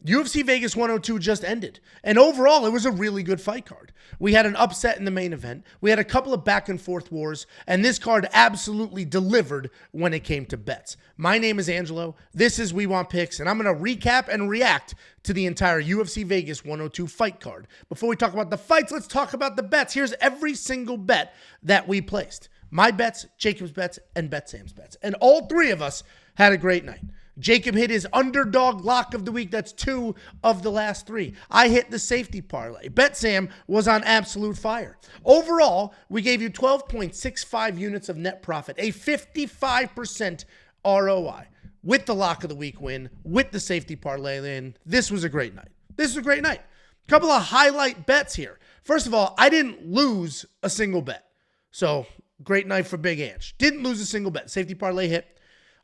UFC Vegas 102 just ended. And overall, it was a really good fight card. We had an upset in the main event. We had a couple of back and forth wars. And this card absolutely delivered when it came to bets. My name is Angelo. This is We Want Picks. And I'm going to recap and react to the entire UFC Vegas 102 fight card. Before we talk about the fights, let's talk about the bets. Here's every single bet that we placed. My bets, Jacob's bets, and Bet Sam's bets. And all three of us had a great night. Jacob hit his underdog lock of the week. That's 2 of the last 3. I hit the safety parlay. Bet Sam was on absolute fire. Overall, we gave you 12.65 units of net profit, a 55% ROI with the lock of the week win, with the safety parlay win. This was a great night. This was a great night. A couple of highlight bets here. First of all, I didn't lose a single bet. So, great night for Big Ange. Didn't lose a single bet. Safety parlay hit.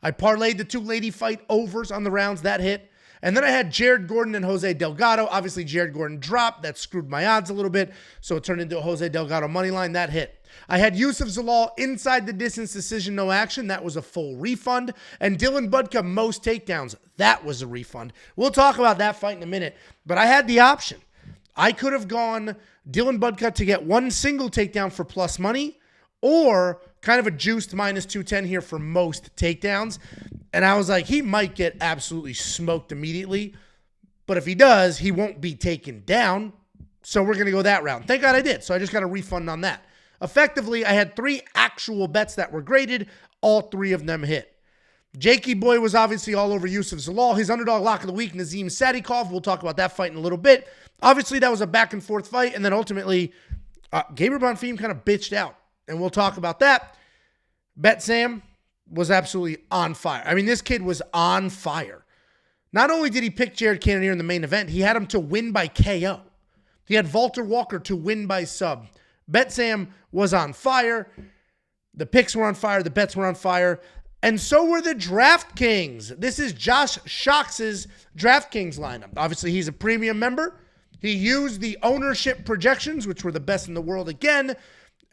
I parlayed the 2 lady fight overs on the rounds. That hit. And then I had Jared Gordon and Jose Delgado. Obviously, Jared Gordon dropped. That screwed my odds a little bit. So it turned into a Jose Delgado money line. That hit. I had Youssef Zalal inside the distance decision, no action. That was a full refund. And Dylan Budka, most takedowns. That was a refund. We'll talk about that fight in a minute. But I had the option. I could have gone Dylan Budka to get 1 single takedown for plus money, or kind of a juiced minus 210 here for most takedowns. And I was like, he might get absolutely smoked immediately. But if he does, he won't be taken down. So we're going to go that route. Thank God I did. So I just got a refund on that. Effectively, I had 3 actual bets that were graded. All 3 of them hit. Jakey Boy was obviously all over Youssef Zalal. His underdog lock of the week, Nazim Sadykhov. We'll talk about that fight in a little bit. Obviously, that was a back and forth fight. And then ultimately, Gabriel Bonfim kind of bitched out. And we'll talk about that. Bet Sam was absolutely on fire. I mean, this kid was on fire. Not only did he pick Jared Cannonier in the main event, he had him to win by KO. He had Valter Walker to win by sub. Bet Sam was on fire. The picks were on fire. The bets were on fire. And so were the DraftKings. This is Josh Shocks's DraftKings lineup. Obviously, he's a premium member. He used the ownership projections, which were the best in the world again.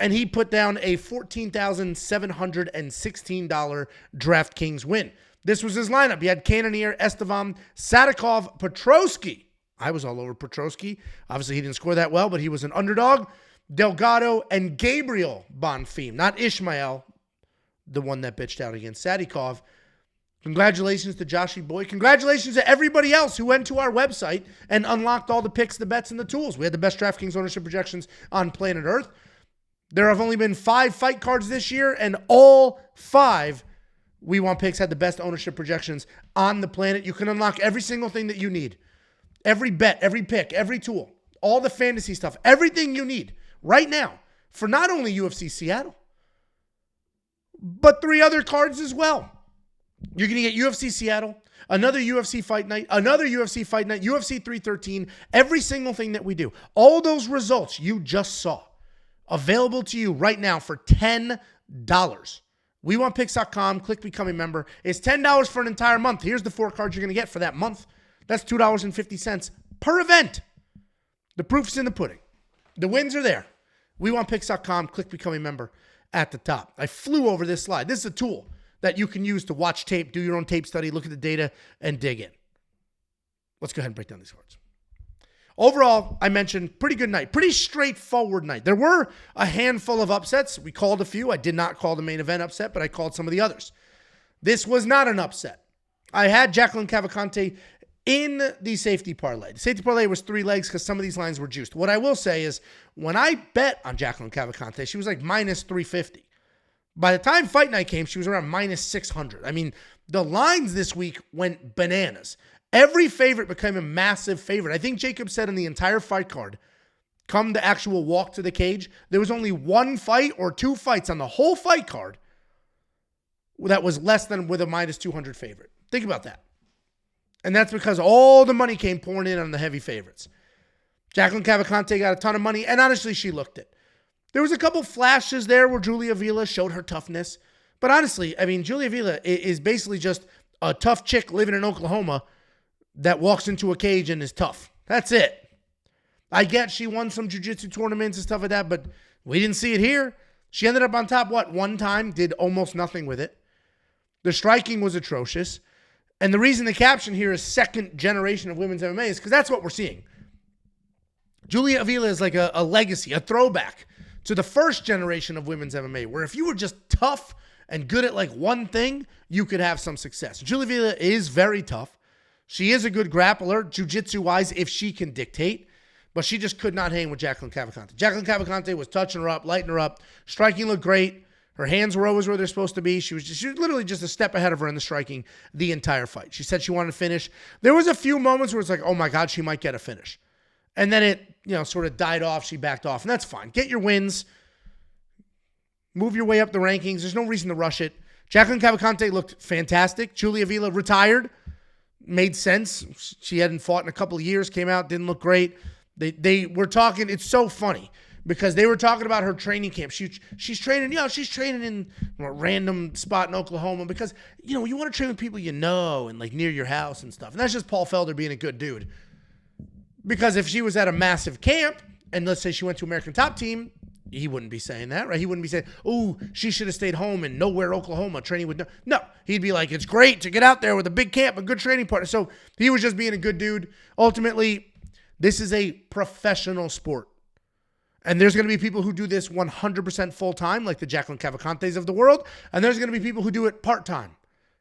And he put down a $14,716 DraftKings win. This was his lineup. He had Cannonier, Estevam, Sadykhov, Petroski. I was all over Petroski. Obviously, he didn't score that well, but he was an underdog. Delgado and Gabriel Bonfim, not Ismael, the one that bitched out against Sadykhov. Congratulations to Joshy Boy. Congratulations to everybody else who went to our website and unlocked all the picks, the bets, and the tools. We had the best DraftKings ownership projections on planet Earth. There have only been 5 fight cards this year, and all 5 We Want Picks had the best ownership projections on the planet. You can unlock every single thing that you need. Every bet, every pick, every tool, all the fantasy stuff, everything you need right now for not only UFC Seattle, but 3 other cards as well. You're going to get UFC Seattle, another UFC Fight Night, another UFC Fight Night, UFC 313, every single thing that we do. All those results you just saw. Available to you right now for $10. WeWantPicks.com. Click Become a Member. It's $10 for an entire month. Here's the 4 cards you're going to get for that month. That's $2.50 per event. The proof's in the pudding. The wins are there. WeWantPicks.com. Click Become a Member at the top. I flew over this slide. This is a tool that you can use to watch tape, do your own tape study, look at the data, and dig in. Let's go ahead and break down these cards. Overall, I mentioned pretty good night, pretty straightforward night. There were a handful of upsets. We called a few. I did not call the main event upset, but I called some of the others. This was not an upset. I had Jacqueline Cavalcanti in the safety parlay. The safety parlay was 3 legs because some of these lines were juiced. What I will say is when I bet on Jacqueline Cavalcanti, she was like minus 350. By the time fight night came, she was around minus 600. I mean, the lines this week went bananas. Every favorite became a massive favorite. I think Jacob said in the entire fight card, come the actual walk to the cage, there was only 1 fight or 2 fights on the whole fight card that was less than with a minus 200 favorite. Think about that. And that's because all the money came pouring in on the heavy favorites. Jacqueline Cavalcanti got a ton of money, and honestly, she looked it. There was a couple flashes there where Julia Avila showed her toughness. But honestly, I mean, Julia Avila is basically just a tough chick living in Oklahoma that walks into a cage and is tough. That's it. I get she won some jiu-jitsu tournaments and stuff like that, but we didn't see it here. She ended up on top, 1 time, did almost nothing with it. The striking was atrocious. And the reason the caption here is second generation of women's MMA is because that's what we're seeing. Julia Avila is like a legacy, a throwback to the first generation of women's MMA, where if you were just tough and good at like one thing, you could have some success. Julia Avila is very tough. She is a good grappler, jiu-jitsu-wise, if she can dictate, but she just could not hang with Jacqueline Cavalcanti. Jacqueline Cavalcanti was touching her up, lighting her up. Striking looked great. Her hands were always where they're supposed to be. She was literally just a step ahead of her in the striking the entire fight. She said she wanted to finish. There was a few moments where it's like, oh my God, she might get a finish. And then it, sort of died off. She backed off, and that's fine. Get your wins. Move your way up the rankings. There's no reason to rush it. Jacqueline Cavalcanti looked fantastic. Julia Avila retired. Made sense. She hadn't fought in a couple of years. Came out, didn't look great. They were talking. It's so funny because they were talking about her training camp. She's training. She's training in a random spot in Oklahoma because you want to train with people and like near your house and stuff. And that's just Paul Felder being a good dude. Because if she was at a massive camp and let's say she went to American Top Team, he wouldn't be saying that, right? He wouldn't be saying, oh, she should have stayed home in nowhere, Oklahoma, training with no. He'd be like, it's great to get out there with a big camp, a good training partner. So he was just being a good dude. Ultimately, this is a professional sport. And there's going to be people who do this 100% full-time, like the Jacqueline Cavalcantes of the world. And there's going to be people who do it part-time,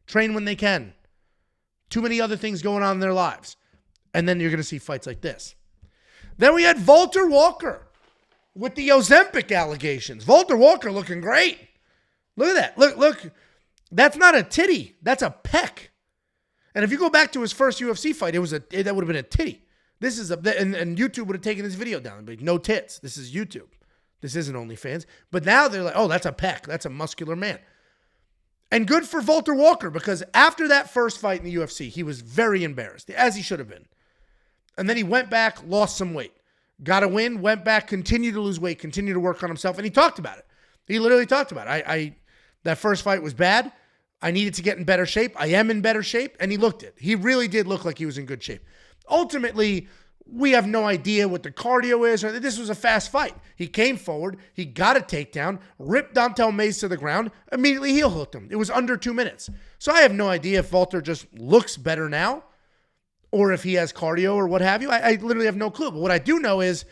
train when they can. Too many other things going on in their lives. And then you're going to see fights like this. Then we had Valter Walker with the Ozempic allegations. Valter Walker looking great. Look at that. Look. That's not a titty. That's a pec. And if you go back to his first UFC fight, that would have been a titty. This is and YouTube would have taken this video down. But no tits. This is YouTube. This isn't OnlyFans. But now they're like, oh, that's a pec. That's a muscular man. And good for Valter Walker because after that first fight in the UFC, he was very embarrassed, as he should have been. And then he went back, lost some weight. Got a win, went back, continued to lose weight, continued to work on himself, and he talked about it. He literally talked about it. That first fight was bad. I needed to get in better shape. I am in better shape, and he looked it. He really did look like he was in good shape. Ultimately, we have no idea what the cardio is. This was a fast fight. He came forward. He got a takedown, ripped DonTale Mayes to the ground, immediately heel hooked him. It was under 2 minutes. So I have no idea if Valter just looks better now or if he has cardio or what have you. I literally have no clue. But what I do know is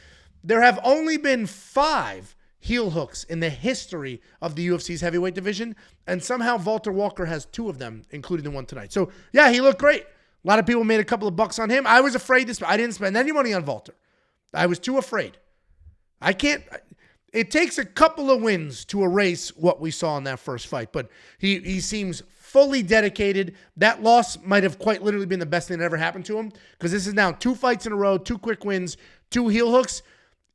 there have only been 5 heel hooks in the history of the UFC's heavyweight division, and somehow Valter Walker has 2 of them, including the one tonight. So, yeah, he looked great. A lot of people made a couple of bucks on him. I was afraid I didn't spend any money on Valter. I was too afraid. It takes a couple of wins to erase what we saw in that first fight, but he seems fully dedicated. That loss might have quite literally been the best thing that ever happened to him because this is now 2 fights in a row, 2 quick wins, 2 heel hooks.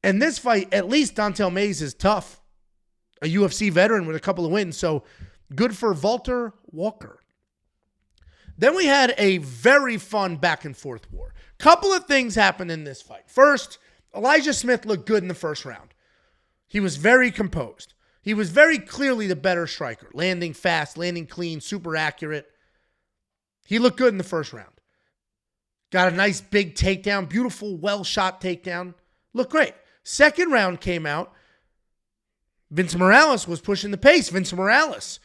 And this fight, at least DonTale Mayes is tough. A UFC veteran with a couple of wins. So good for Valter Walker. Then we had a very fun back and forth war. Couple of things happened in this fight. First, Elijah Smith looked good in the first round. He was very composed. He was very clearly the better striker, landing fast, landing clean, super accurate. He looked good in the first round. Got a nice big takedown, beautiful, well-shot takedown. Looked great. Second round came out. Vince Morales was pushing the pace. Vince Morales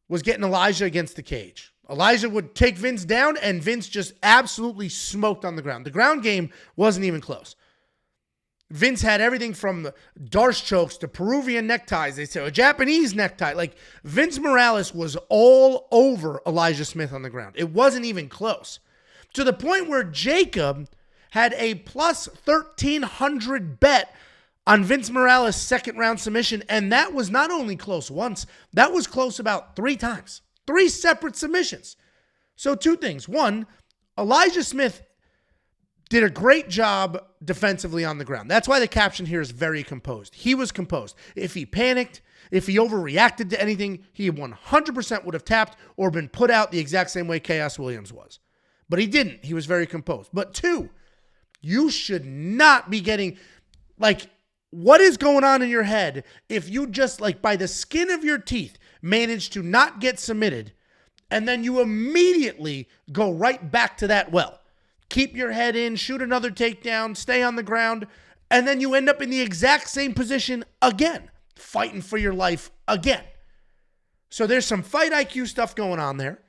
was getting Elijah against the cage. Elijah would take Vince down, and Vince just absolutely smoked on the ground. The ground game wasn't even close. Vince had everything from the Darce chokes to Peruvian neckties. They said a Japanese necktie. Like, Vince Morales was all over Elijah Smith on the ground. It wasn't even close. To the point where Jacob had a plus 1,300 bet on Vince Morales' second round submission. And that was not only close once, that was close about 3 times. 3 separate submissions. So 2 things. 1, Elijah Smith did a great job defensively on the ground. That's why the caption here is very composed. He was composed. If he panicked, if he overreacted to anything, he 100% would have tapped or been put out the exact same way Khaos Williams was. But he didn't. He was very composed. But 2, you should not be getting, like, what is going on in your head if you just, like, by the skin of your teeth, manage to not get submitted, and then you immediately go right back to that well. Keep your head in, shoot another takedown, stay on the ground, and then you end up in the exact same position again, fighting for your life again. So there's some fight IQ stuff going on there.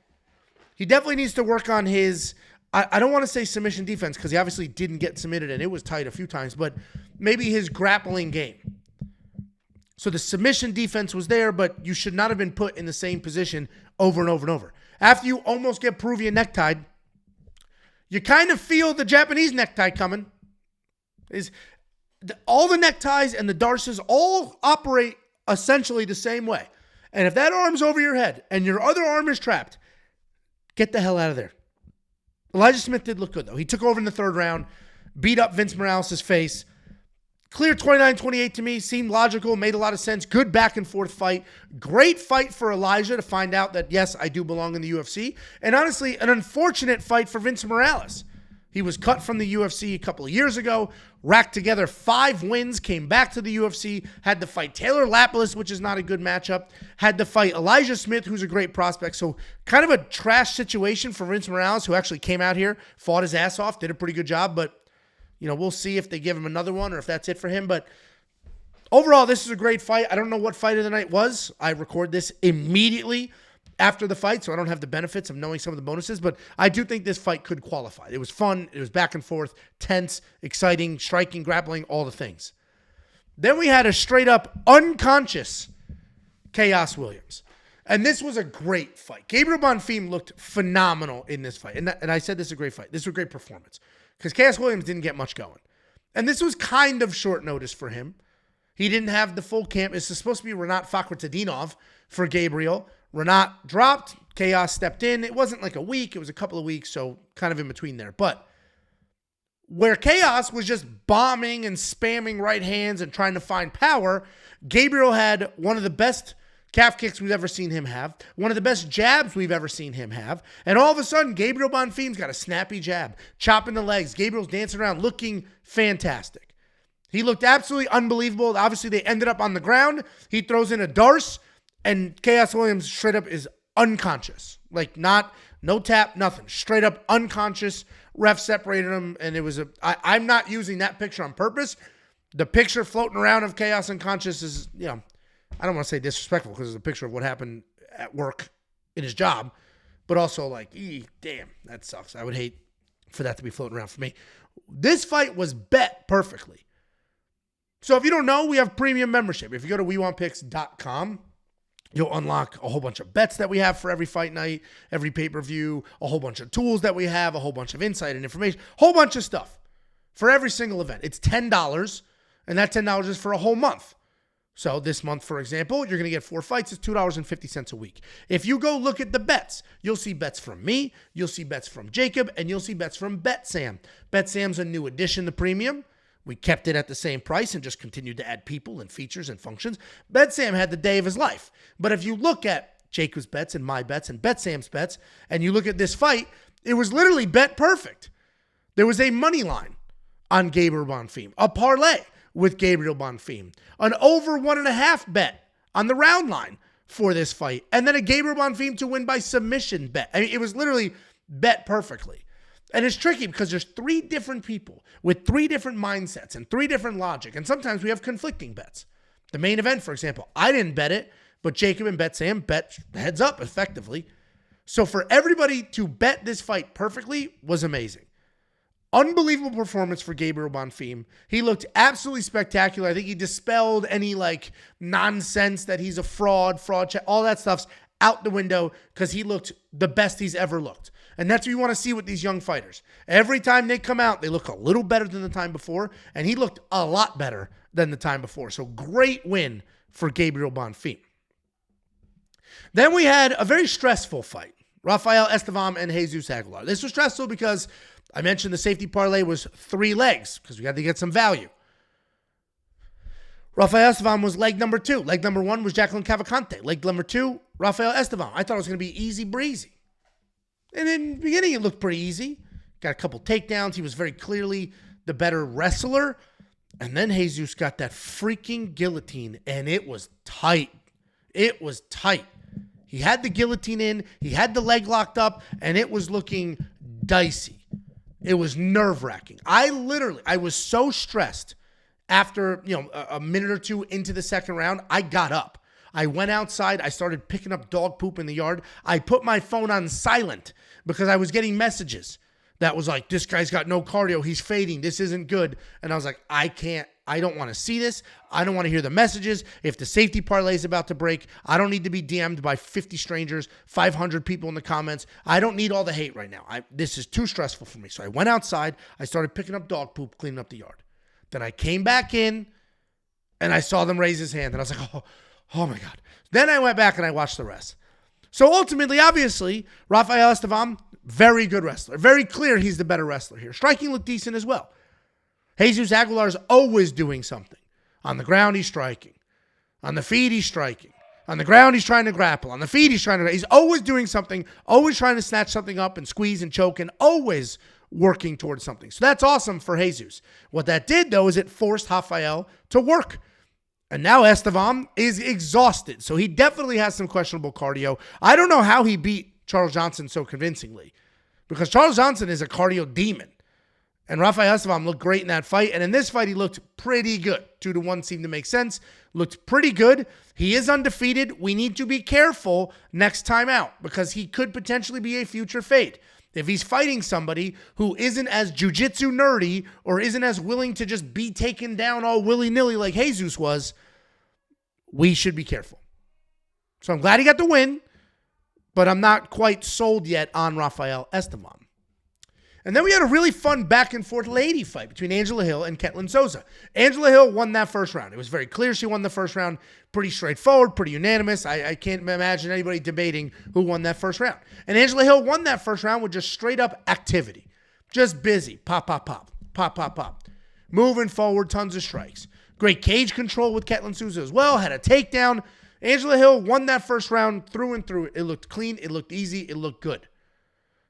He definitely needs to work on his, I don't want to say submission defense because he obviously didn't get submitted and it was tight a few times, but maybe his grappling game. So the submission defense was there, but you should not have been put in the same position over and over and over. After you almost get Peruvian necktied, you kind of feel the Japanese necktie coming. All the neckties and the darces all operate essentially the same way. And if that arm's over your head and your other arm is trapped, get the hell out of there. Elijah Smith did look good, though. He took over in the third round, beat up Vince Morales' face. Clear 29-28 to me. Seemed logical, made a lot of sense. Good back-and-forth fight. Great fight for Elijah to find out that, yes, I do belong in the UFC. And honestly, an unfortunate fight for Vince Morales. He was cut from the UFC a couple of years ago, racked together 5 wins, came back to the UFC, had to fight Taylor Lapilus, which is not a good matchup, had to fight Elijah Smith, who's a great prospect. So kind of a trash situation for Vince Morales, who actually came out here, fought his ass off, did a pretty good job, but we'll see if they give him another one or if that's it for him. But overall, this is a great fight. I don't know what fight of the night was. I record this immediately after the fight, so I don't have the benefits of knowing some of the bonuses, but I do think this fight could qualify. It was fun. It was back and forth, tense, exciting, striking, grappling, all the things. Then we had a straight-up unconscious Khaos Williams. And this was a great fight. Gabriel Bonfim looked phenomenal in this fight. And I said this is a great fight. This was a great performance. Because Khaos Williams didn't get much going. And this was kind of short notice for him. He didn't have the full camp. It's supposed to be Renat Fakhretdinov for Gabriel. Renat dropped. Khaos stepped in. It wasn't like a week. It was a couple of weeks, so kind of in between there. But where Khaos was just bombing and spamming right hands and trying to find power, Gabriel had one of the best calf kicks we've ever seen him have, one of the best jabs we've ever seen him have, and all of a sudden, Gabriel Bonfim's got a snappy jab, chopping the legs. Gabriel's dancing around, looking fantastic. He looked absolutely unbelievable. Obviously, they ended up on the ground. He throws in a darce, and Khaos Williams straight up is unconscious. Like, no tap, nothing. Straight up unconscious. Ref separated him, and it was I'm not using that picture on purpose. The picture floating around of Khaos unconscious is, I don't want to say disrespectful because it's a picture of what happened at work in his job, but also like, damn, that sucks. I would hate for that to be floating around for me. This fight was bet perfectly. So if you don't know, we have premium membership. If you go to WeWantPicks.com, you'll unlock a whole bunch of bets that we have for every fight night, every pay-per-view, a whole bunch of tools that we have, a whole bunch of insight and information, whole bunch of stuff for every single event. It's $10, and that $10 is for a whole month. So this month, for example, you're going to get 4 fights. It's $2.50 a week. If you go look at the bets, you'll see bets from me, you'll see bets from Jacob, and you'll see bets from BetSam. BetSam's a new addition to premium. We kept it at the same price and just continued to add people and features and functions. BetSam had the day of his life. But if you look at Jacob's bets and my bets and BetSam's bets, and you look at this fight, it was literally bet perfect. There was a money line on Gabriel Bonfim, a parlay with Gabriel Bonfim, an over 1.5 bet on the round line for this fight, and then a Gabriel Bonfim to win by submission bet. I mean, it was literally bet perfectly. And it's tricky because there's 3 different people with 3 different mindsets and 3 different logic, and sometimes we have conflicting bets. The main event, for example, I didn't bet it, but Jacob and BetSam bet heads up effectively. So for everybody to bet this fight perfectly was amazing. Unbelievable performance for Gabriel Bonfim. He looked absolutely spectacular. I think he dispelled any nonsense that he's a fraud check. All that stuff's out the window because he looked the best he's ever looked. And that's what you want to see with these young fighters. Every time they come out, they look a little better than the time before, and he looked a lot better than the time before. So great win for Gabriel Bonfim. Then we had a very stressful fight. Rafael Estevam and Jesus Aguilar. This was stressful because I mentioned the safety parlay was 3 legs because we had to get some value. Rafael Estevam was leg number 2. Leg number 1 was Jacqueline Cavalcanti. Leg number 2, Rafael Estevam. I thought it was going to be easy breezy. And in the beginning, it looked pretty easy. Got a couple takedowns. He was very clearly the better wrestler. And then Jesus got that freaking guillotine, and it was tight. It was tight. He had the guillotine in. He had the leg locked up, and it was looking dicey. It was nerve-wracking. I was so stressed after, a minute or 2 into the second round, I got up. I went outside. I started picking up dog poop in the yard. I put my phone on silent because I was getting messages that was like, this guy's got no cardio. He's fading. This isn't good. And I was like, I don't want to see this. I don't want to hear the messages. If the safety parlay is about to break, I don't need to be DM'd by 50 strangers, 500 people in the comments. I don't need all the hate right now. This is too stressful for me. So I went outside. I started picking up dog poop, cleaning up the yard. Then I came back in and I saw them raise his hand. And I was like, oh my God. Then I went back and I watched the rest. So ultimately, obviously, Rafael Estevam, very good wrestler. Very clear he's the better wrestler here. Striking looked decent as well. Jesus Aguilar is always doing something. On the ground, he's striking. On the feet, he's striking. On the ground, he's trying to grapple. On the feet, he's always doing something, always trying to snatch something up and squeeze and choke and always working towards something. So that's awesome for Jesus. What that did, though, is it forced Rafael to work. And now Estevam is exhausted. So he definitely has some questionable cardio. I don't know how he beat Charles Johnson so convincingly, because Charles Johnson is a cardio demon. And Rafael Estevam looked great in that fight. And in this fight, he looked pretty good. 2-1 seemed to make sense. Looked pretty good. He is undefeated. We need to be careful next time out because he could potentially be a future fade. If he's fighting somebody who isn't as jiu-jitsu nerdy or isn't as willing to just be taken down all willy-nilly like Jesus was, we should be careful. So I'm glad he got the win, but I'm not quite sold yet on Rafael Estevam. And then we had a really fun back-and-forth lady fight between Angelo Hill and Ketlen Souza. Angelo Hill won that first round. It was very clear she won the first round. Pretty straightforward, pretty unanimous. I can't imagine anybody debating who won that first round. And Angelo Hill won that first round with just straight-up activity. Just busy. Pop, pop, pop. Pop, pop, pop. Moving forward, tons of strikes. Great cage control with Ketlen Souza as well. Had a takedown. Angelo Hill won that first round through and through. It looked clean. It looked easy. It looked good.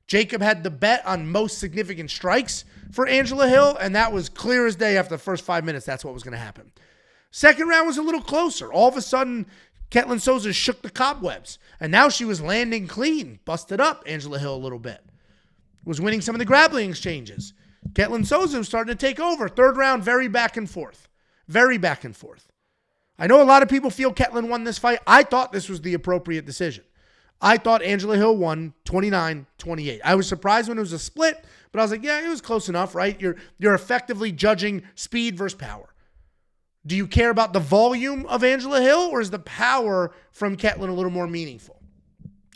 Jacob had the bet on most significant strikes for Angelo Hill, and that was clear as day after the first 5 minutes. That's what was going to happen. Second round was a little closer. All of a sudden, Ketlen Souza shook the cobwebs, and now she was landing clean, busted up Angelo Hill a little bit. Was winning some of the grappling exchanges. Ketlen Souza was starting to take over. Third round, very back and forth. Very back and forth. I know a lot of people feel Ketlen won this fight. I thought this was the appropriate decision. I thought Angelo Hill won 29-28. I was surprised when it was a split, but I was like, yeah, it was close enough, right? You're effectively judging speed versus power. Do you care about the volume of Angelo Hill, or is the power from Ketlen a little more meaningful?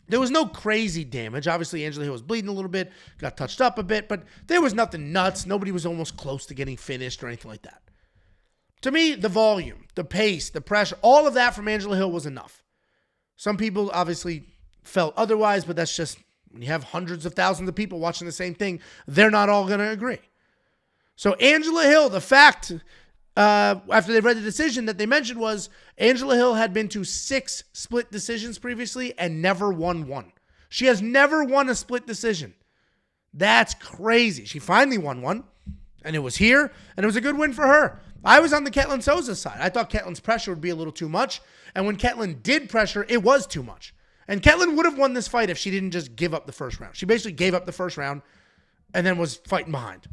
There was no crazy damage. Obviously, Angelo Hill was bleeding a little bit, got touched up a bit, but there was nothing nuts. Nobody was almost close to getting finished or anything like that. To me, the volume, the pace, the pressure, all of that from Angelo Hill was enough. Some people obviously felt otherwise, but that's just when you have hundreds of thousands of people watching the same thing, they're not all going to agree. So Angelo Hill, the fact after they read the decision that they mentioned was Angelo Hill had been to 6 split decisions previously and never won one. She has never won a split decision. That's crazy. She finally won one, and it was here, and it was a good win for her. I was on the Ketlen Souza side. I thought Ketlen's pressure would be a little too much, and when Ketlen did pressure, it was too much. And Ketlen would have won this fight if she didn't just give up the first round. She basically gave up the first round and then was fighting behind.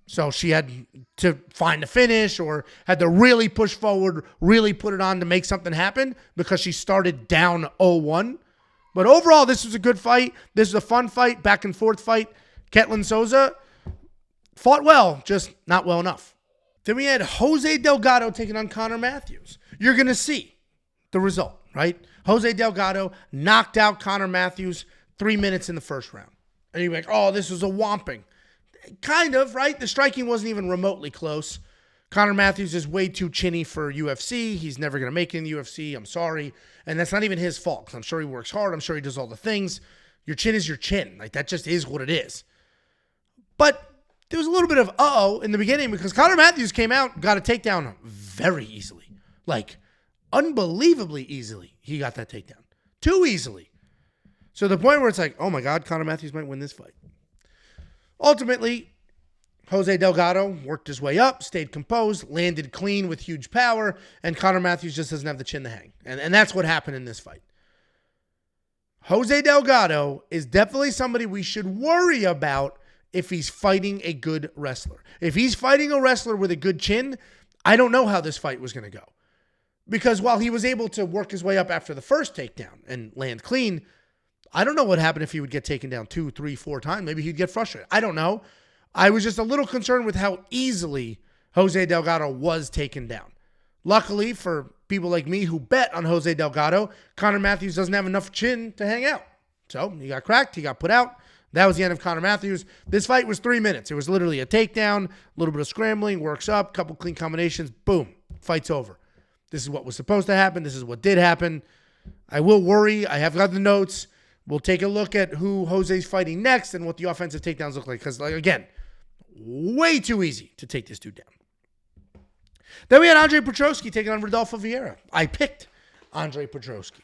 So she had to find a finish or had to really push forward, really put it on to make something happen because she started down 0-1. But overall, this was a good fight. This was a fun fight, back and forth fight. Ketlen Souza fought well, just not well enough. Then we had Jose Delgado taking on Connor Matthews. You're going to see the result, right? Jose Delgado knocked out Connor Matthews 3 minutes in the first round. And you're like, oh, this was a whomping. Kind of, right? The striking wasn't even remotely close. Connor Matthews is way too chinny for UFC. He's never going to make it in the UFC. I'm sorry. And that's not even his fault. 'Cause I'm sure he works hard. I'm sure he does all the things. Your chin is your chin. Like, that just is what it is. But there was a little bit of in the beginning because Connor Matthews came out, got a takedown very easily. Like, unbelievably easily, he got that takedown. Too easily. So the point where it's like, oh my God, Connor Matthews might win this fight. Ultimately, Jose Delgado worked his way up, stayed composed, landed clean with huge power, and Connor Matthews just doesn't have the chin to hang. And that's what happened in this fight. Jose Delgado is definitely somebody we should worry about if he's fighting a good wrestler. If he's fighting a wrestler with a good chin, I don't know how this fight was going to go. Because while he was able to work his way up after the first takedown and land clean, I don't know what happened if he would get taken down 2, 3, 4 times. Maybe he'd get frustrated. I don't know. I was just a little concerned with how easily Jose Delgado was taken down. Luckily for people like me who bet on Jose Delgado, Conor Matthews doesn't have enough chin to hang out. So he got cracked. He got put out. That was the end of Conor Matthews. This fight was 3 minutes. It was literally a takedown, a little bit of scrambling, works up, couple clean combinations, boom, fight's over. This is what was supposed to happen. This is what did happen. I will worry. I have got the notes. We'll take a look at who Jose's fighting next and what the offensive takedowns look like. Because, again, way too easy to take this dude down. Then we had Andre Petroski taking on Rodolfo Vieira. I picked Andre Petroski.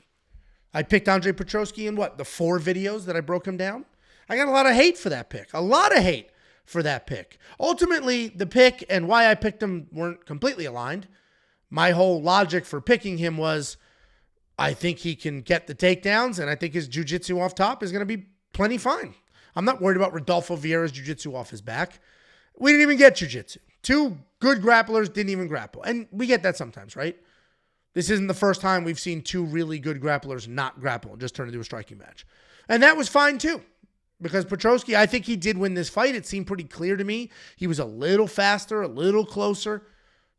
I picked Andre Petroski in the 4 videos that I broke him down? I got a lot of hate for that pick. A lot of hate for that pick. Ultimately, the pick and why I picked him weren't completely aligned. My whole logic for picking him was I think he can get the takedowns, and I think his jiu-jitsu off top is going to be plenty fine. I'm not worried about Rodolfo Vieira's jiu-jitsu off his back. We didn't even get jiu-jitsu. 2 good grapplers didn't even grapple. And we get that sometimes, right? This isn't the first time we've seen 2 really good grapplers not grapple and just turn into a striking match. And that was fine too. Because Petroski, I think he did win this fight. It seemed pretty clear to me. He was a little faster, a little closer.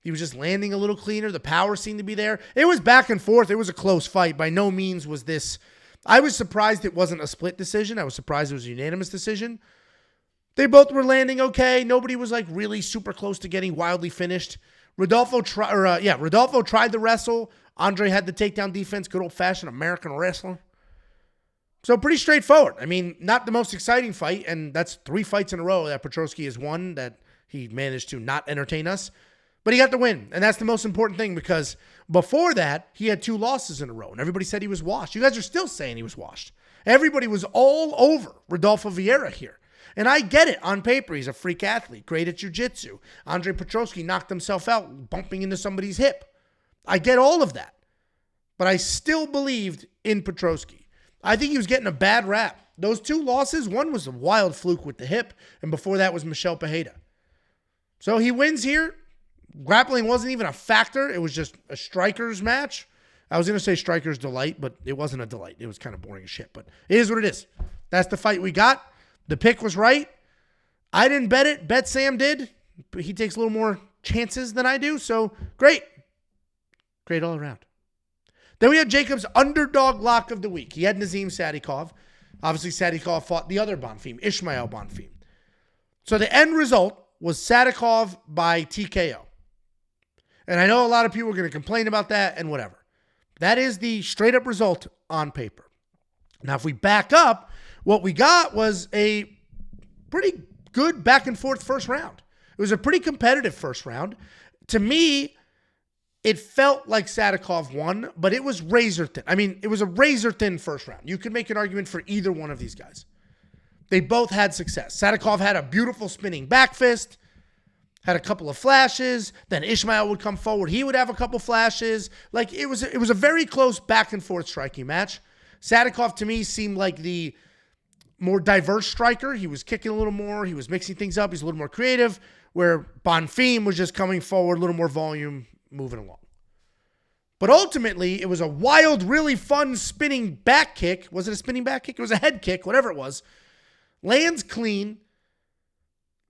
He was just landing a little cleaner. The power seemed to be there. It was back and forth. It was a close fight. By no means was this... I was surprised it wasn't a split decision. I was surprised it was a unanimous decision. They both were landing okay. Nobody was really super close to getting wildly finished. Rodolfo tried the wrestle. Andre had the takedown defense. Good old-fashioned American wrestler. So pretty straightforward. I mean, not the most exciting fight, and that's 3 fights in a row that Petroski has won that he managed to not entertain us. But he got the win, and that's the most important thing because before that, he had 2 losses in a row, and everybody said he was washed. You guys are still saying he was washed. Everybody was all over Rodolfo Vieira here. And I get it. On paper, he's a freak athlete, great at jiu-jitsu. Andre Petroski knocked himself out bumping into somebody's hip. I get all of that. But I still believed in Petroski. I think he was getting a bad rap. Those 2 losses, one was a wild fluke with the hip, and before that was Michel Pereira. So he wins here. Grappling wasn't even a factor. It was just a striker's match. I was going to say striker's delight, but it wasn't a delight. It was kind of boring as shit, but it is what it is. That's the fight we got. The pick was right. I didn't bet it. Bet Sam did. But he takes a little more chances than I do, so great. Great all around. Then we had Jacob's underdog lock of the week. He had Nazim Sadykhov. Obviously, Sadykhov fought the other Bonfim, Ismael Bonfim. So the end result was Sadykhov by TKO. And I know a lot of people are going to complain about that and whatever. That is the straight up result on paper. Now, if we back up, what we got was a pretty good back and forth first round. It was a pretty competitive first round. To me, it felt like Sadykhov won, but it was razor thin. I mean, it was a razor thin first round. You could make an argument for either one of these guys. They both had success. Sadykhov had a beautiful spinning back fist, had a couple of flashes. Then Ismael would come forward. He would have a couple flashes. It was a very close back and forth striking match. Sadykhov, to me, seemed like the more diverse striker. He was kicking a little more. He was mixing things up. He's a little more creative, where Bonfim was just coming forward, a little more volume, moving along. But ultimately, it was a wild, really fun spinning back kick. Was it a spinning back kick? It was a head kick, whatever it was. Lands clean.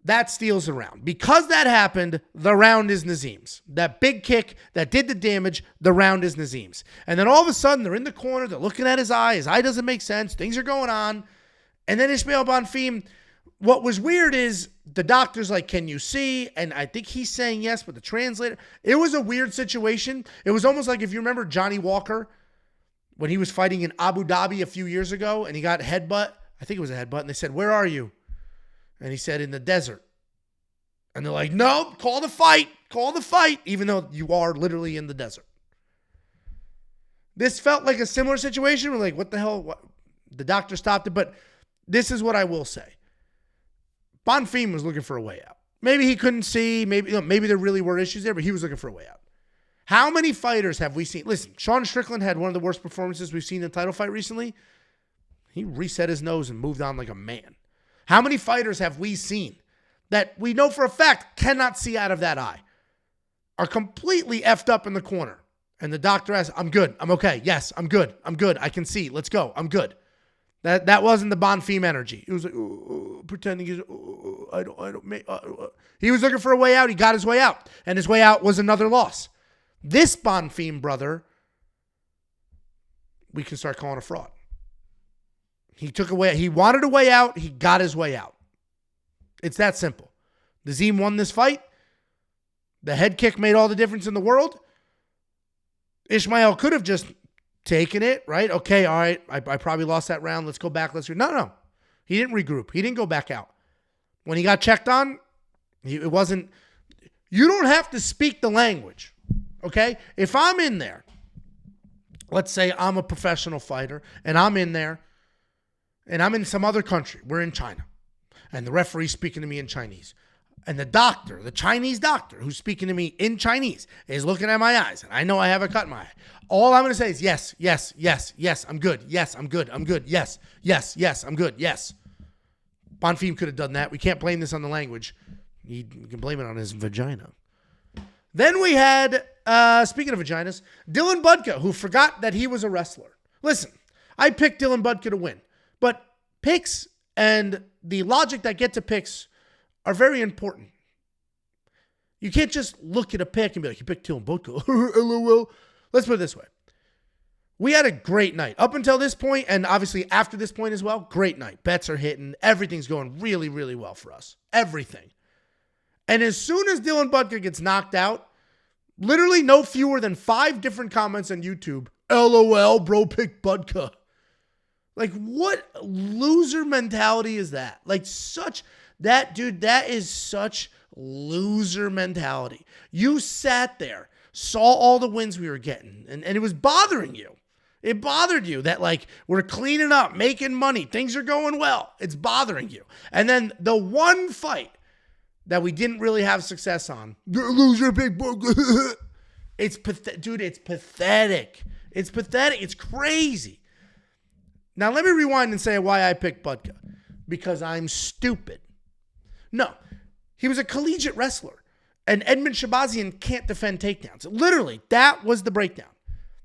That steals the round. Because that happened, the round is Nazim's. That big kick that did the damage, the round is Nazim's. And then all of a sudden, they're in the corner. They're looking at his eye. His eye doesn't make sense. Things are going on. And then Ismael Bonfim, what was weird is the doctor's like, can you see? And I think he's saying yes, but the translator, it was a weird situation. It was almost like if you remember Johnny Walker, when he was fighting in Abu Dhabi a few years ago, and he got headbutt. I think it was a headbutt. And they said, where are you? And he said, in the desert. And they're like, no, call the fight. Call the fight. Even though you are literally in the desert. This felt like a similar situation. We're like, what the hell? What? The doctor stopped it. But this is what I will say. Bonfim was looking for a way out. Maybe he couldn't see. Maybe there really were issues there, but he was looking for a way out. How many fighters have we seen? Listen, Sean Strickland had one of the worst performances we've seen in a title fight recently. He reset his nose and moved on like a man. How many fighters have we seen that we know for a fact cannot see out of that eye, are completely effed up in the corner? And the doctor asks, I'm good. I'm okay. Yes, I'm good. I'm good. I can see. Let's go. I'm good. That wasn't the Bonfim energy. It was like pretending he's he was looking for a way out. He got his way out, and his way out was another loss. This Bonfim brother, we can start calling a fraud. He took away. He wanted a way out. He got his way out. It's that simple. Nazim won this fight. The head kick made all the difference in the world. Ismael could have just taken it, right? Okay, all right. I probably lost that round. Let's go back. No. He didn't regroup. He didn't go back out. When he got checked on, it wasn't. You don't have to speak the language, okay? If I'm in there, let's say I'm a professional fighter, and I'm in there, and I'm in some other country. We're in China, and the referee's speaking to me in Chinese. And the doctor, the Chinese doctor who's speaking to me in Chinese is looking at my eyes, and I know I have a cut in my eye. All I'm going to say is yes, I'm good. Yes, I'm good. Yes, I'm good. Yes. Bonfim could have done that. We can't blame this on the language. We can blame it on his vagina. Then we had, speaking of vaginas, Dylan Budka, who forgot that he was a wrestler. Listen, I picked Dylan Budka to win, but picks and the logic that get to picks are very important. You can't just look at a pick and be like, you picked Dylan Budka. LOL. Let's put it this way. We had a great night. Up until this point, and obviously after this point as well, great night. Bets are hitting. Everything's going really, really well for us. Everything. And as soon as Dylan Budka gets knocked out, literally no fewer than 5 different comments on YouTube. LOL, bro, pick Budka. Like, what loser mentality is that? Like, that is such loser mentality. You sat there, saw all the wins we were getting, and it was bothering you. It bothered you that, like, we're cleaning up, making money, things are going well. It's bothering you. And then the one fight that we didn't really have success on, loser, big boy. It's pathetic. Dude, it's pathetic. It's pathetic. It's crazy. Now, let me rewind and say why I picked Budka. Because I'm stupid. No, he was a collegiate wrestler. And Edmen Shabazian can't defend takedowns. Literally, that was the breakdown.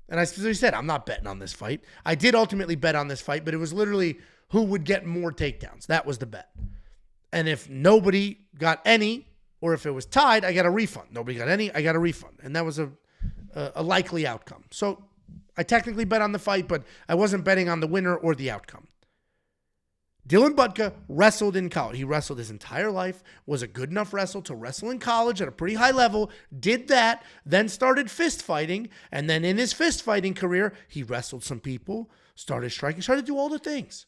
And I specifically said, I'm not betting on this fight. I did ultimately bet on this fight, but it was literally who would get more takedowns. That was the bet. And if nobody got any, or if it was tied, I got a refund. Nobody got any, I got a refund. And that was a likely outcome. So I technically bet on the fight, but I wasn't betting on the winner or the outcome. Dylan Budka wrestled in college. He wrestled his entire life, was a good enough wrestler to wrestle in college at a pretty high level, did that, then started fist fighting, and then in his fist fighting career, he wrestled some people, started striking, started to do all the things.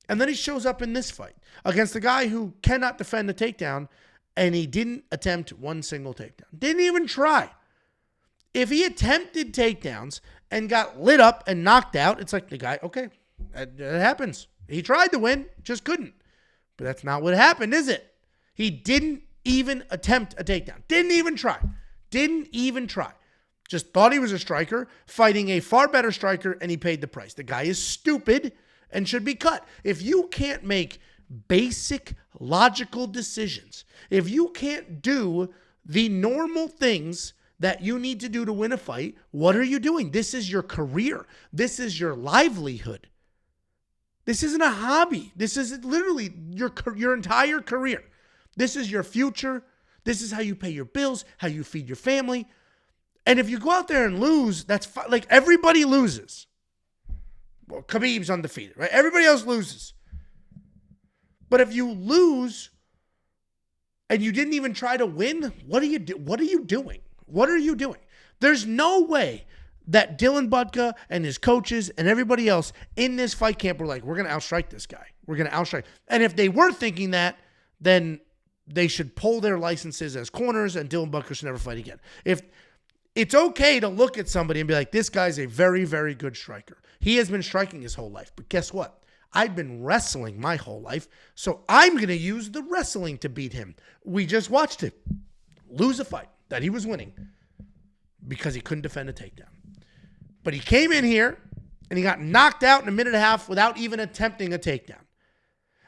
And then he shows up in this fight against a guy who cannot defend a takedown, and he didn't attempt one single takedown. Didn't even try. If he attempted takedowns and got lit up and knocked out, it's like the guy, okay, that happens. He tried to win, just couldn't. But that's not what happened, is it? He didn't even attempt a takedown. Didn't even try. Just thought he was a striker, fighting a far better striker, and he paid the price. The guy is stupid and should be cut. If you can't make basic logical decisions, if you can't do the normal things that you need to do to win a fight, what are you doing? This is your career. This is your livelihood. This isn't a hobby. This is literally your entire career. This is your future. This is how you pay your bills, how you feed your family. And if you go out there and lose, that's fine. Like, everybody loses. Well, Khabib's undefeated, right? Everybody else loses. But if you lose and you didn't even try to win, what are you doing? What are you doing? There's no way that Dylan Budka and his coaches and everybody else in this fight camp were like, we're going to outstrike this guy. We're going to outstrike. And if they were thinking that, then they should pull their licenses as corners and Dylan Budka should never fight again. If it's okay to look at somebody and be like, this guy's a very, very good striker. He has been striking his whole life. But guess what? I've been wrestling my whole life, so I'm going to use the wrestling to beat him. We just watched him lose a fight that he was winning because he couldn't defend a takedown. But he came in here and he got knocked out in a minute and a half without even attempting a takedown.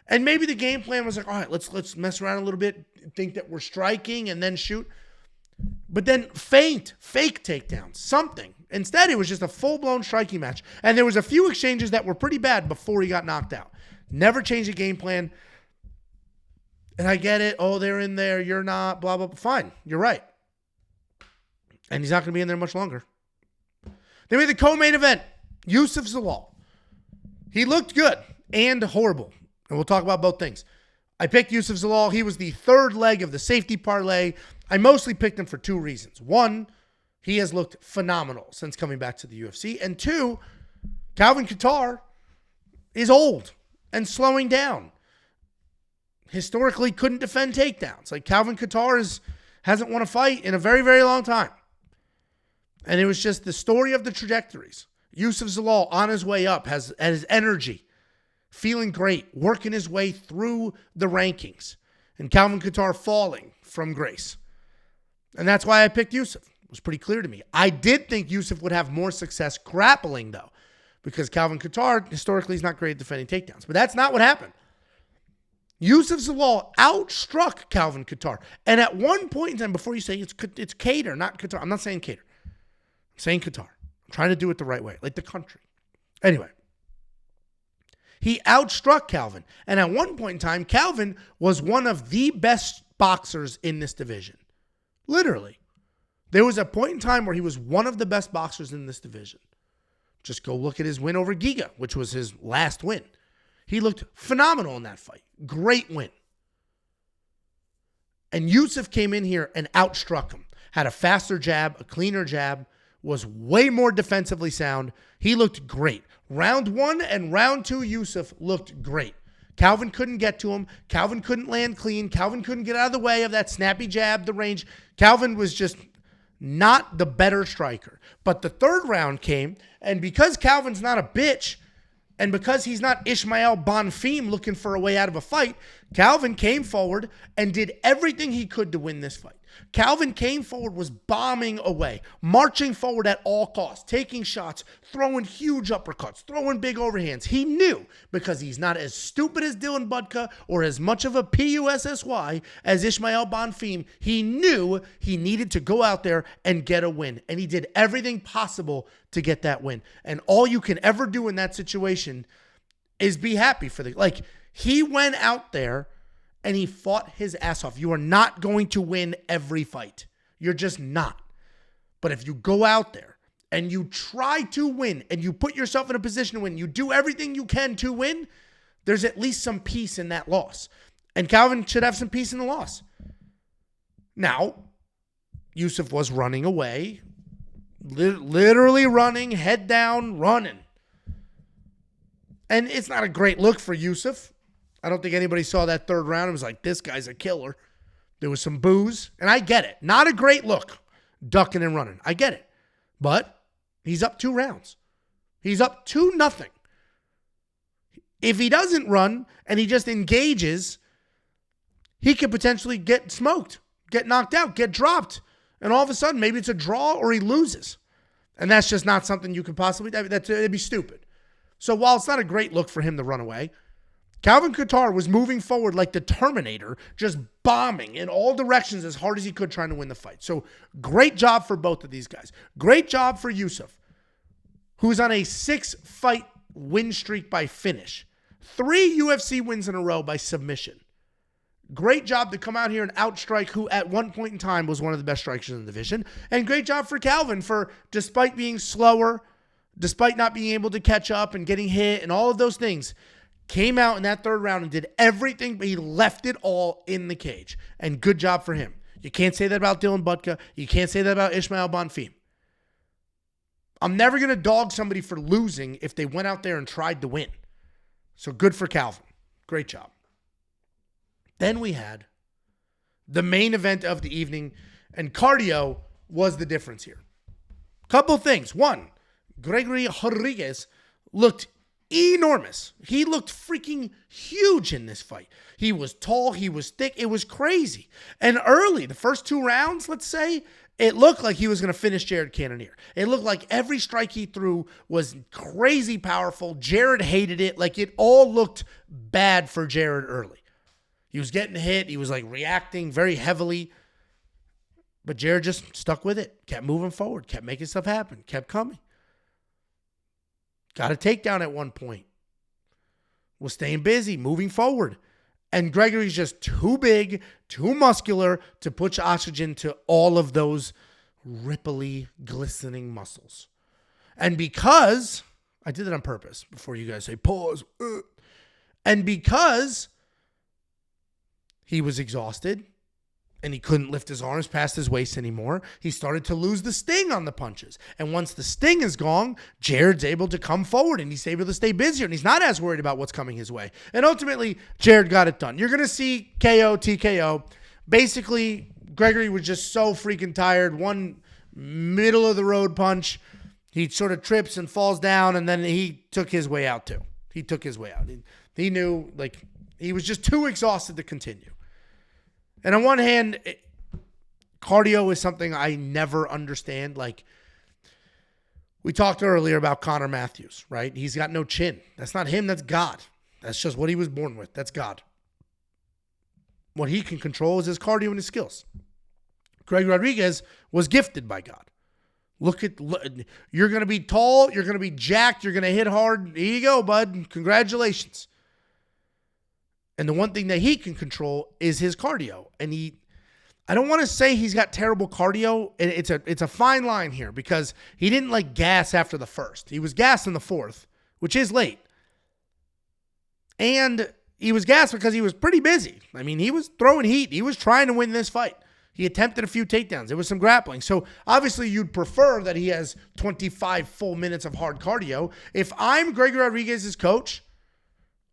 And maybe the game plan was like, all right, let's mess around a little bit, think that we're striking and then shoot. But then fake takedowns, something. Instead, it was just a full-blown striking match. And there was a few exchanges that were pretty bad before he got knocked out. Never changed the game plan. And I get it. Oh, they're in there. You're not. Blah, blah, blah. Fine. You're right. And he's not going to be in there much longer. Then we had the co-main event. Youssef Zalal. He looked good and horrible. And we'll talk about both things. I picked Youssef Zalal. He was the third leg of the safety parlay. I mostly picked him for two reasons. One, he has looked phenomenal since coming back to the UFC. And two, Kattar is old and slowing down. Historically couldn't defend takedowns. Like Kattar hasn't won a fight in a very, very long time. And it was just the story of the trajectories. Youssef Zalal on his way up, has his energy, feeling great, working his way through the rankings. And Kattar falling from grace. And that's why I picked Youssef. It was pretty clear to me. I did think Youssef would have more success grappling, though, because Kattar historically is not great at defending takedowns. But that's not what happened. Youssef Zalal outstruck Kattar. And at one point in time, before you say it's Kattar, not Kattar. I'm not saying Kattar. I'm saying Kattar. I'm trying to do it the right way, like the country. Anyway. He outstruck Calvin. And at one point in time, Calvin was one of the best boxers in this division. Literally. There was a point in time where he was one of the best boxers in this division. Just go look at his win over Giga, which was his last win. He looked phenomenal in that fight. Great win. And Youssef came in here and outstruck him. Had a faster jab, a cleaner jab, was way more defensively sound. He looked great. Round 1 and round 2, Youssef looked great. Calvin couldn't get to him. Calvin couldn't land clean. Calvin couldn't get out of the way of that snappy jab, the range. Calvin was just not the better striker. But the third round came, and because Calvin's not a bitch, and because he's not Ismael Bonfim looking for a way out of a fight, Calvin came forward and did everything he could to win this fight. Calvin came forward, was bombing away, marching forward at all costs, taking shots, throwing huge uppercuts, throwing big overhands. He knew, because he's not as stupid as Dylan Budka or as much of a PUSSY as Ismael Bonfim, he knew he needed to go out there and get a win. And he did everything possible to get that win. And all you can ever do in that situation is be happy for he went out there and he fought his ass off. You are not going to win every fight. You're just not. But if you go out there and you try to win and you put yourself in a position to win, you do everything you can to win, there's at least some peace in that loss. And Calvin should have some peace in the loss. Now, Youssef was running away, literally running, head down, running. And it's not a great look for Youssef. I don't think anybody saw that third round and was like, this guy's a killer. There was some boos, and I get it. Not a great look, ducking and running. I get it. But he's up 2 rounds. He's up 2-0. If he doesn't run and he just engages, he could potentially get smoked, get knocked out, get dropped. And all of a sudden, maybe it's a draw or he loses. And that's just not something you could possibly, that'd be stupid. So while it's not a great look for him to run away, Kattar was moving forward like the Terminator, just bombing in all directions as hard as he could trying to win the fight. So great job for both of these guys. Great job for Youssef, who's on a 6-fight win streak by finish. 3 UFC wins in a row by submission. Great job to come out here and outstrike who at one point in time was one of the best strikers in the division. And great job for Calvin for, despite being slower, despite not being able to catch up and getting hit and all of those things, came out in that third round and did everything, but he left it all in the cage. And good job for him. You can't say that about Dylan Budka. You can't say that about Ismael Bonfim. I'm never going to dog somebody for losing if they went out there and tried to win. So good for Calvin. Great job. Then we had the main event of the evening, and cardio was the difference here. Couple things. One, Gregory Rodrigues looked enormous. He looked freaking huge in this fight. He was tall. He was thick. It was crazy. And early, the first 2 rounds, let's say, it looked like he was going to finish Jared Cannonier. It looked like every strike he threw was crazy powerful. Jared hated it. Like, it all looked bad for Jared early. He was getting hit. He was, reacting very heavily. But Jared just stuck with it, kept moving forward, kept making stuff happen, kept coming. Got a takedown at one point. Was staying busy, moving forward. And Gregory's just too big, too muscular to push oxygen to all of those ripply, glistening muscles. And because, I did it on purpose before you guys say pause. And because he was exhausted and he couldn't lift his arms past his waist anymore, he started to lose the sting on the punches. And once the sting is gone, Jared's able to come forward and he's able to stay busier and he's not as worried about what's coming his way. And ultimately, Jared got it done. You're going to see KO, TKO. Basically, Gregory was just so freaking tired. One middle of the road punch. He sort of trips and falls down, and then he took his way out too. He took his way out. He knew, like, he was just too exhausted to continue. And on one hand, cardio is something I never understand. Like, we talked earlier about Connor Matthews, right? He's got no chin. That's not him. That's God. That's just what he was born with. That's God. What he can control is his cardio and his skills. Greg Rodrigues was gifted by God. Look, you're going to be tall. You're going to be jacked. You're going to hit hard. Here you go, bud. Congratulations. And the one thing that he can control is his cardio. And I don't want to say he's got terrible cardio. It's a fine line here because he didn't like gas after the first. He was gassed in the fourth, which is late. And he was gassed because he was pretty busy. I mean, he was throwing heat. He was trying to win this fight. He attempted a few takedowns. There was some grappling. So obviously you'd prefer that he has 25 full minutes of hard cardio. If I'm Gregory Rodrigues' coach,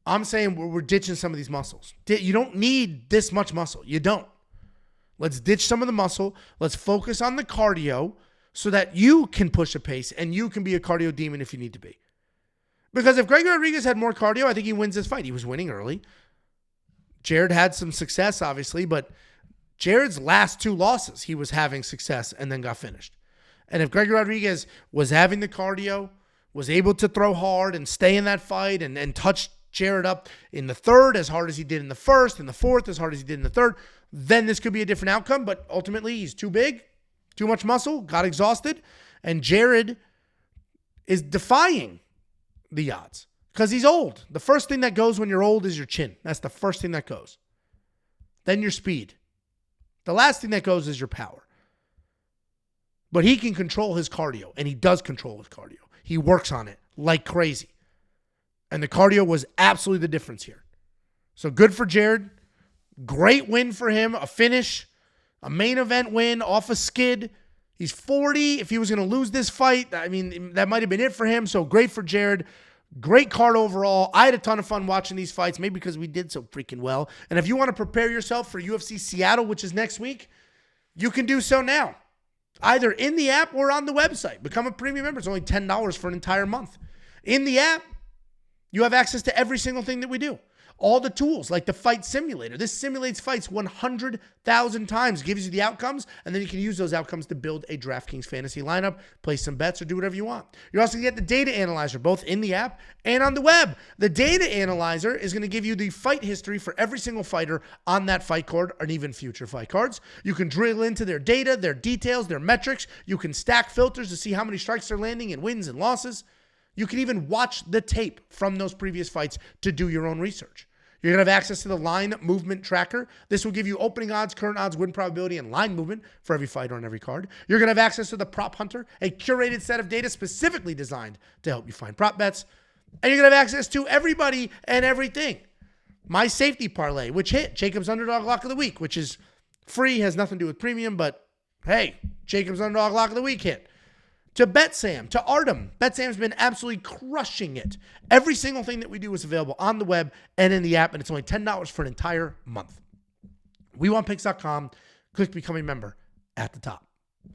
I'm saying we're ditching some of these muscles. You don't need this much muscle. You don't. Let's ditch some of the muscle. Let's focus on the cardio so that you can push a pace and you can be a cardio demon if you need to be. Because if Gregory Rodrigues had more cardio, I think he wins this fight. He was winning early. Jared had some success, obviously, but Jared's last two losses, he was having success and then got finished. And if Gregory Rodrigues was having the cardio, was able to throw hard and stay in that fight and touch Jared up in the third as hard as he did in the first, in the fourth as hard as he did in the third, then this could be a different outcome. But ultimately, he's too big, too much muscle, got exhausted, and Jared is defying the odds because he's old. The first thing that goes when you're old is your chin. That's the first thing that goes. Then your speed. The last thing that goes is your power. But he can control his cardio, and he does control his cardio. He works on it like crazy. And the cardio was absolutely the difference here. So good for Jared. Great win for him. A finish. A main event win off a skid. He's 40. If he was going to lose this fight, I mean, that might have been it for him. So great for Jared. Great card overall. I had a ton of fun watching these fights, maybe because we did so freaking well. And if you want to prepare yourself for UFC Seattle, which is next week, you can do so now. Either in the app or on the website. Become a premium member. It's only $10 for an entire month. In the app, you have access to every single thing that we do. All the tools, like the fight simulator. This simulates fights 100,000 times, gives you the outcomes, and then you can use those outcomes to build a DraftKings fantasy lineup, place some bets, or do whatever you want. You're also going to get the data analyzer, both in the app and on the web. The data analyzer is going to give you the fight history for every single fighter on that fight card, and even future fight cards. You can drill into their data, their details, their metrics. You can stack filters to see how many strikes they're landing in wins and losses. You can even watch the tape from those previous fights to do your own research. You're going to have access to the line movement tracker. This will give you opening odds, current odds, win probability, and line movement for every fighter on every card. You're going to have access to the Prop Hunter, a curated set of data specifically designed to help you find prop bets. And you're going to have access to everybody and everything. My safety parlay, which hit Jacob's Underdog Lock of the Week, which is free, has nothing to do with premium, but hey, Jacob's Underdog Lock of the Week hit. To BetSam, to Artem. BetSam's been absolutely crushing it. Every single thing that we do is available on the web and in the app, and it's only $10 for an entire month. WeWantPicks.com. Click Become a Member at the top.